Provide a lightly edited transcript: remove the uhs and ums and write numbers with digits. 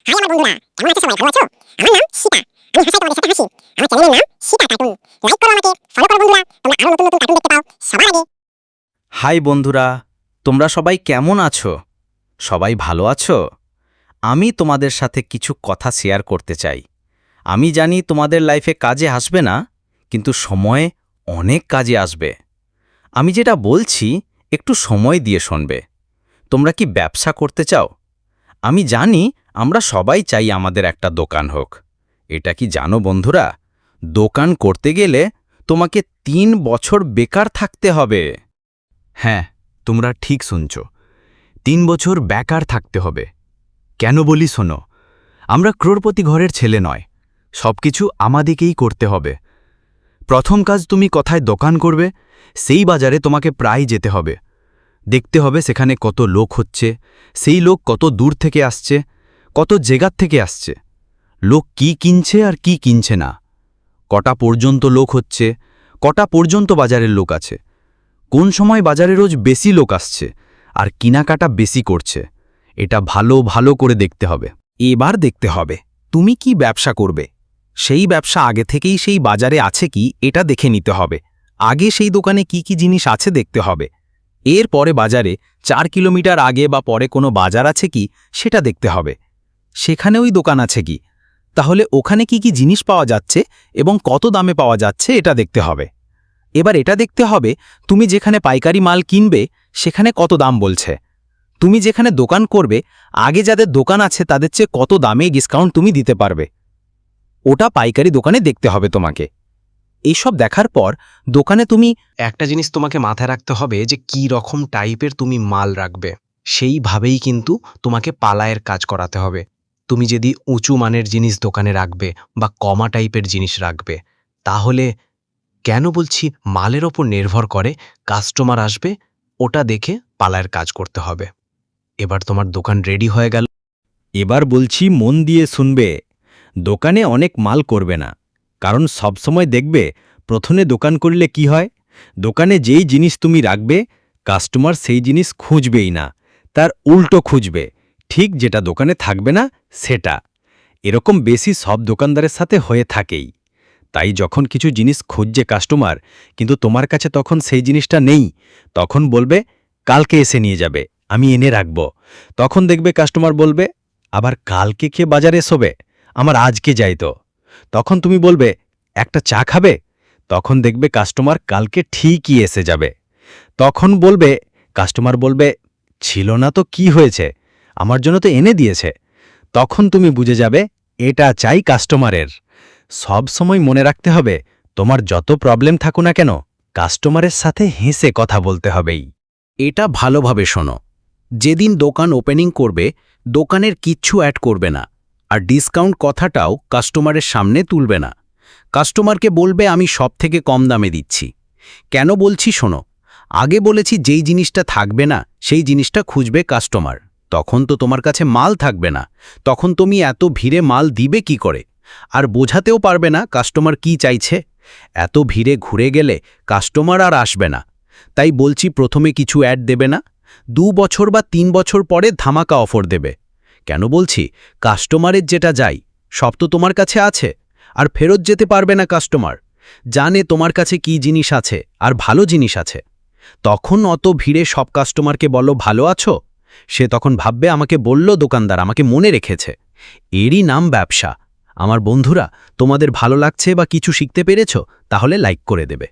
High আমার বন্ধুরা, কেমন আছো সবাই? ভালো আছো? আমার নাম সীতা। আমি হাসাই তোমাদের সাথে হাসি। আমার চ্যানেলের নাম সীতা কার্টুন। লাইক করো আমাকে, ফলো করো বন্ধুরা। তোমরা আরো নতুন নতুন কার্টুন দেখতে পাও সবার আগে। হাই বন্ধুরা, তোমরা সবাই কেমন আছো? সবাই ভালো আছো? আমি তোমাদের সাথে কিছু কথা শেয়ার করতে চাই। আমি জানি তোমাদের লাইফে কাজে আসবে না, কিন্তু সময়ে অনেক কাজে আসবে। আমি যেটা বলছি একটু সময় দিয়ে শুনবে। তোমরা কি ব্যবসা করতে চাও? আমি জানি আমরা সবাই চাই আমাদের একটা দোকান হোক। এটা কি জানো বন্ধুরা? দোকান করতে গেলে তোমাকে 3 বছর বেকার থাকতে হবে। হ্যাঁ, তোমরা ঠিক শুনছ। 3 বছর বেকার থাকতে হবে। কেন বলি শোনো, আমরা ক্রোড়পতি ঘরের ছেলে নয়, সবকিছু আমাদেরকেই করতে হবে। প্রথম কাজ, তুমি কোথায় দোকান করবে সেই বাজারে তোমাকে প্রায় যেতে হবে। দেখতে হবে সেখানে কত লোক হচ্ছে, সেই লোক কত দূর থেকে আসছে, কত জায়গার থেকে আসছে, লোক কি কিনছে আর কি কিনছে না, কটা পর্যন্ত লোক হচ্ছে, কটা পর্যন্ত বাজারের লোক আছে, কোন সময় বাজারে রোজ বেশি লোক আসছে আর কেনাকাটা বেশি করছে। এটা ভালো ভালো করে দেখতে হবে। এবার দেখতে হবে তুমি কি ব্যবসা করবে। সেই ব্যবসা আগে থেকেই সেই বাজারে আছে কি এটা দেখে নিতে হবে। আগে সেই দোকানে কি কি জিনিস আছে দেখতে হবে। এর পরে বাজারে 4 কিলোমিটার আগে বা পরে কোনো বাজার আছে কি সেটা দেখতে হবে। সেখানে ওই দোকান আছে কি, তাহলে ওখানে কি কি জিনিস পাওয়া যাচ্ছে এবং কত দামে পাওয়া যাচ্ছে এটা দেখতে হবে। এবার এটা দেখতে হবে তুমি যেখানে পাইকারি মাল কিনবে সেখানে কত দাম বলছে। তুমি যেখানে দোকান করবে আগে যাদের দোকান আছে তাদের চেয়ে কত দামে ডিসকাউন্ট তুমি দিতে পারবে, ওটা পাইকারি দোকানে দেখতে হবে তোমাকে। এইসব দেখার পর দোকানে তুমি একটা জিনিস তোমাকে মাথায় রাখতে হবে যে কি রকম টাইপের তুমি মাল রাখবে, সেইভাবেই কিন্তু তোমাকে পালায়ের কাজ করাতে হবে। তুমি যদি উঁচু মানের জিনিস দোকানে রাখবে বা কমা টাইপের জিনিস রাখবে, তাহলে কেন বলছি মালের ওপর নির্ভর করে কাস্টমার আসবে, ওটা দেখে পালায়ের কাজ করতে হবে। এবার তোমার দোকান রেডি হয়ে গেল। এবার বলছি মন দিয়ে শুনবে। দোকানে অনেক মাল করবে না, কারণ সবসময় দেখবে প্রথমে দোকান করলে কি হয়, দোকানে যেই জিনিস তুমি রাখবে কাস্টমার সেই জিনিস খুঁজবেই না, তার উল্টো খুঁজবে, ঠিক যেটা দোকানে থাকবে না সেটা। এরকম বেশি সব দোকানদারের সাথে হয়ে থাকেই। তাই যখন কিছু জিনিস খুঁজছে কাস্টমার, কিন্তু তোমার কাছে তখন সেই জিনিসটা নেই, তখন বলবে কালকে এসে নিয়ে যাবে, আমি এনে রাখব। তখন দেখবে কাস্টমার বলবে আবার কালকে কে বাজারে এসবে, আমার আজকে যাই তো। তখন তুমি বলবে একটা চা খাবে, তখন দেখবে কাস্টমার কালকে ঠিকই এসে যাবে। তখন বলবে কাস্টমার বলবে ছিল না তো কি হয়েছে, আমার জন্য তো এনে দিয়েছে। তখন তুমি বুঝে যাবে এটা চাই কাস্টমারের। সব সময় মনে রাখতে হবে তোমার যত প্রবলেম থাকুক না কেন কাস্টমারের সাথে হেসে কথা বলতে হবেই। এটা ভালোভাবে শোনো। যেদিন দোকান ওপেনিং করবে দোকানের কিচ্ছু অ্যাড করবে না, আর ডিসকাউন্ট কথাটাও কাস্টমারের সামনে তুলবে না। কাস্টমারকে বলবে আমি সব থেকে কম দামে দিচ্ছি। কেন বলছি শোনো, আগে বলেছি যেই জিনিসটা থাকবে না সেই জিনিসটা খুঁজবে কাস্টমার, তখন তো তোমার কাছে মাল থাকবে না, তখন তুমি এত ভিড়ে মাল দিবে কি করে, আর বোঝাতেও পারবে না কাস্টমার কি চাইছে। এত ভিড়ে ঘুরে গেলে কাস্টমার আর আসবে না। তাই বলছি প্রথমে কিছু অ্যাড দেবে না, 2 বছর বা 3 বছর পরে ধামাকা অফার দেবে। কেন বলছি, কাস্টমারের যেটা যাই সব তো তোমার কাছে আছে, আর ফেরত যেতে পারবে না কাস্টমার। জানে তোমার কাছে কি জিনিস আছে আর ভালো জিনিস আছে। তখন অত ভিড়ে সব কাস্টমারকে বলো ভালো আছো, সে তখন ভাববে আমাকে বলল দোকানদার, আমাকে মনে রেখেছে। এরই নাম ব্যবসা। আমার বন্ধুরা, তোমাদের ভালো লাগছে বা কিছু শিখতে পেরেছ, তাহলে লাইক করে দেবে।